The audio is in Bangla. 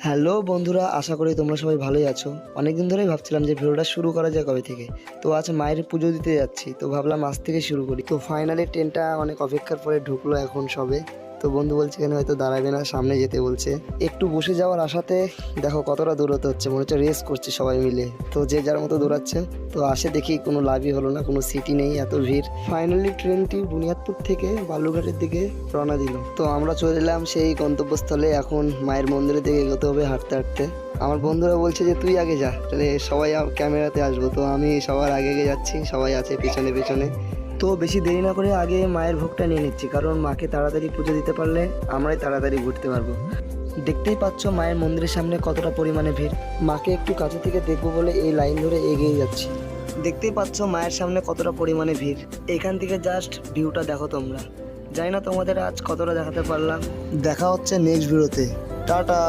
হ্যালো বন্ধুরা, আশা করি তোমরা সবাই ভালোই আছো। অনেকদিন ধরেই ভাবছিলাম যে ভিডিওটা শুরু করা যায় কবে থেকে। তো আজ মায়ের পুজো দিতে যাচ্ছি, তো ভাবলাম আজ থেকে শুরু করি। তো ফাইনালি ট্রেনটা অনেক অপেক্ষার পরে ঢুকলো এখন সবে। তো বন্ধু বলছে এখানে হয়তো দাঁড়াবে না, সামনে যেতে বলছে। একটু বসে যাওয়ার আশাতে দেখো কতটা দৌড়াতে হচ্ছে, মনে হচ্ছে রেস করছে সবাই মিলে। তো যে যার মতো দৌড়াচ্ছে। তো আসে দেখি কোনো লাভই হলো না, কোনো সিটি নেই, এত ভিড়। ফাইনালি ট্রেনটি বুনিয়াদপুর থেকে বালুরঘাটের দিকে রওনা দিল। তো আমরা চলে এলাম সেই গন্তব্যস্থলে। এখন মায়ের মন্দিরের দিকে এগোতে হবে হাঁটতে হাঁটতে। আমার বন্ধুরা বলছে যে তুই আগে যা, তাহলে সবাই ক্যামেরাতে আসবো। তো আমি সবার আগে আগে যাচ্ছি, সবাই আছে পেছনে পেছনে। তো বেশি দেরি না করে আগে মায়ের ভোগটা নিয়ে নিচ্ছি, কারণ মাকে তাড়াতাড়ি পুজো দিতে পারলে আমরাই তাড়াতাড়ি ঘুরতে পারবো। দেখতেই পাচ্ছ মায়ের মন্দিরের সামনে কতটা পরিমাণে ভিড়। মাকে একটু কাছে থেকে দেখবো বলে এই লাইন ধরে এগিয়ে যাচ্ছি। দেখতেই পাচ্ছ মায়ের সামনে কতটা পরিমাণে ভিড়। এখান থেকে জাস্ট ভিউটা দেখো তোমরা। জানি না তোমাদের আজ কতটা দেখাতে পারলাম। দেখা হচ্ছে নেক্সট ভিডিওতে। টাটা।